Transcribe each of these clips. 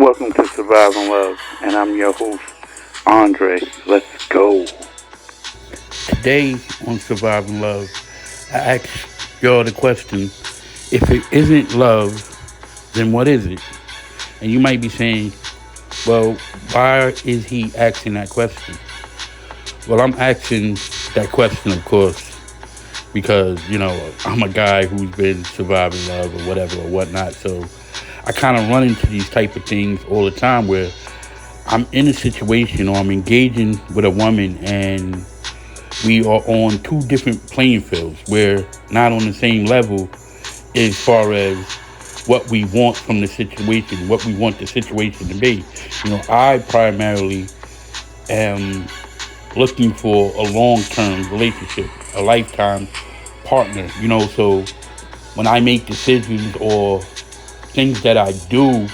Welcome to Surviving Love, and I'm your host, Andre. Let's go. Today on Surviving Love, I ask y'all the question, if it isn't love, then what is it? And you might be saying, well, why is he asking that question? Well, I'm asking that question, of course, because, I'm a guy who's been surviving love or whatever or whatnot. So I kind of run into these type of things all the time where I'm in a situation or I'm engaging with a woman and we are on two different playing fields. We're not on the same level as far as what we want from the situation, what we want the situation to be. I primarily am looking for a long-term relationship, a lifetime partner, so when I make decisions or things that I do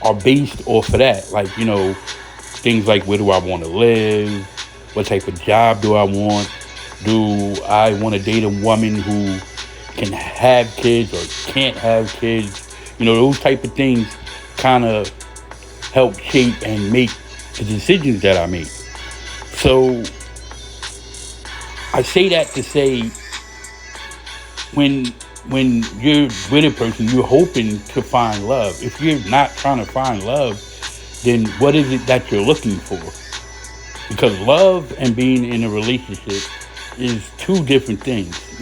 are based off of that. Like, things like, where do I want to live? What type of job do I want? Do I want to date a woman who can have kids or can't have kids? Those type of things kind of help shape and make the decisions that I make. So I say that to say, when you're with a person, you're hoping to find love. If you're not trying to find love, then what is it that you're looking for? Because love and being in a relationship is two different things.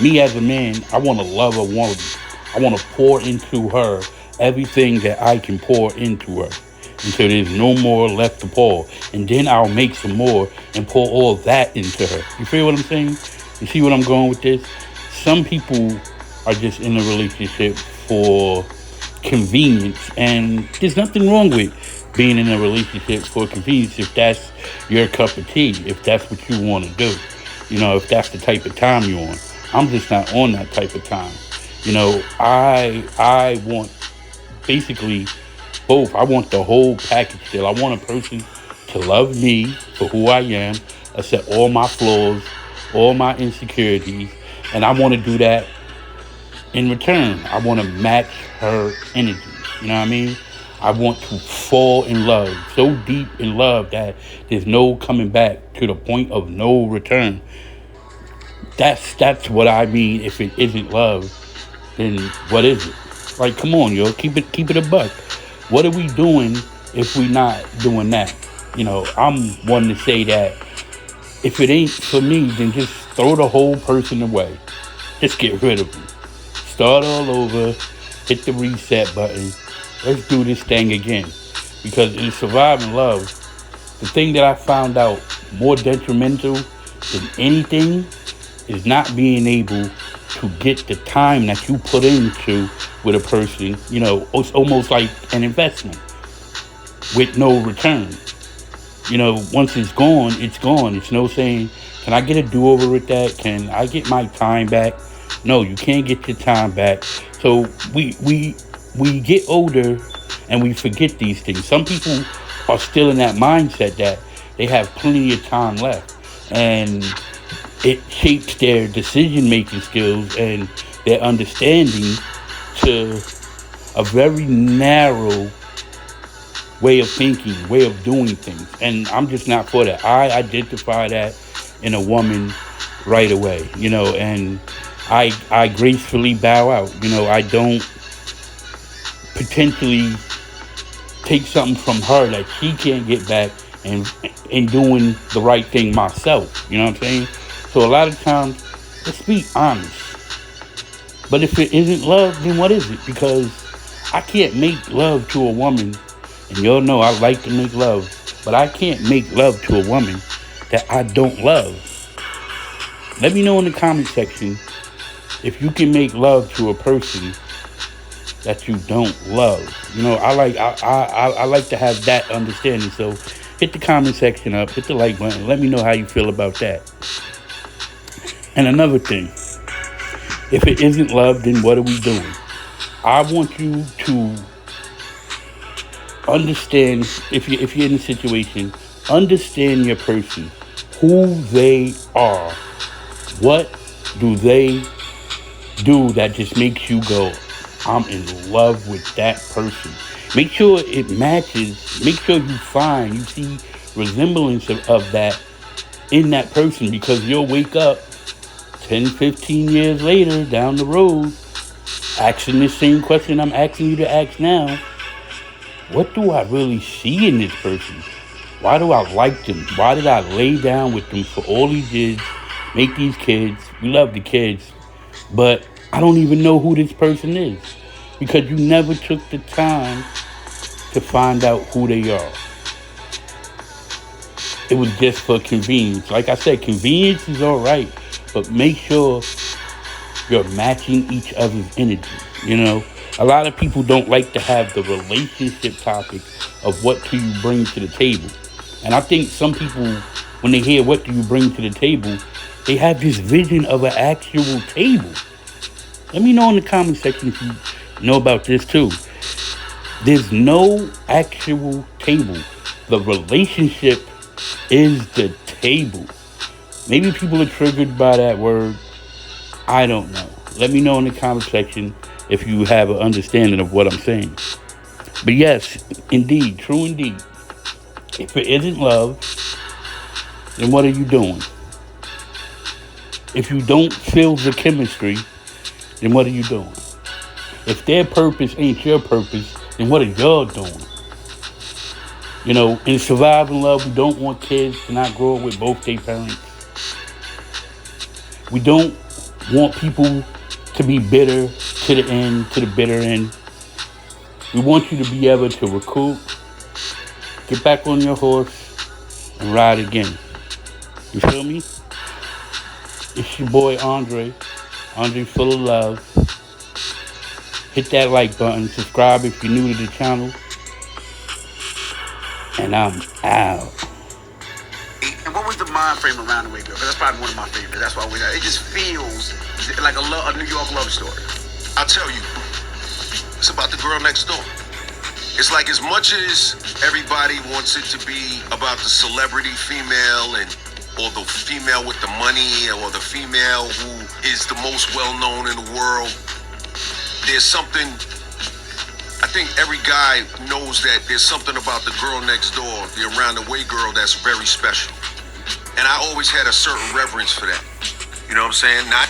Me as a man, I want to love a woman. I want to pour into her everything that I can pour into her until there's no more left to pour. And then I'll make some more and pour all that into her. You feel what I'm saying? You see what I'm going with this? Some people are just in a relationship for convenience, and there's nothing wrong with being in a relationship for convenience if that's your cup of tea, if that's what you want to do, if that's the type of time you're on. I'm just not on that type of time. I want basically both. I want the whole package deal. I want a person to love me for who I am, accept all my flaws, all my insecurities, and I want to do that in return. I want to match her energy. You know what I mean? I want to fall in love, so deep in love that there's no coming back, to the point of no return. That's what I mean. If it isn't love, then what is it? Like, come on, yo, keep it a buck. What are we doing if we not doing that? I'm one to say that if it ain't for me, then just throw the whole person away. Just get rid of them. Start all over. Hit the reset button. Let's do this thing again. Because in surviving love, the thing that I found out more detrimental than anything is not being able to get the time that you put into with a person. It's almost like an investment with no return. Once it's gone, it's gone. It's no saying, can I get a do-over with that? Can I get my time back? No, you can't get your time back. So we get older and we forget these things. Some people are still in that mindset that they have plenty of time left, and it shapes their decision-making skills and their understanding to a very narrow way of thinking, way of doing things. And I'm just not for that. I identify that in a woman right away, and I gracefully bow out. I don't potentially take something from her that she can't get back and in doing the right thing myself. You know what I'm saying? So a lot of times, let's be honest. But if it isn't love, then what is it? Because I can't make love to a woman, and y'all know I like to make love, but I can't make love to a woman that I don't love. Let me know in the comment section if you can make love to a person that you don't love. I like to have that understanding. So hit the comment section up, hit the like button, let me know how you feel about that. And another thing, if it isn't love, then what are we doing? I want you to understand, if you're in a situation, understand your person, who they are. What do they do that just makes you go, I'm in love with that person? Make sure it matches. Make sure you see resemblance of that in that person, because you'll wake up 10, 15 years later down the road asking the same question I'm asking you to ask now. What do I really see in this person? Why do I like them? Why did I lay down with them for all these years, make these kids? We love the kids, but I don't even know who this person is because you never took the time to find out who they are. It was just for convenience. Like I said, convenience is all right, but make sure you're matching each other's energy. You know, a lot of people don't like to have the relationship topic of what do you bring to the table. And I think some people, when they hear what do you bring to the table, they have this vision of an actual table. Let me know in the comment section if you know about this too. There's no actual table. The relationship is the table. Maybe people are triggered by that word. I don't know. Let me know in the comment section if you have an understanding of what I'm saying. But yes, indeed, true indeed. If it isn't love, then what are you doing? If you don't feel the chemistry, then what are you doing? If their purpose ain't your purpose, then what are y'all doing? You know, in surviving love, we don't want kids to not grow up with both their parents. We don't want people to be bitter to the end, to the bitter end. We want you to be able to recoup, get back on your horse, and ride again. You feel me? It's your boy Andre full of love. Hit that like button, subscribe if you're new to the channel, and I'm out. And what was the mind frame around the way, girl? That's probably one of my favorites. That's why it just feels like a New York love story. I'll tell you, it's about the girl next door. It's like as much as everybody wants it to be about the celebrity female or the female with the money or the female who is the most well-known in the world, there's something, I think every guy knows that there's something about the girl next door, the around the way girl, that's very special. And I always had a certain reverence for that. You know what I'm saying? Not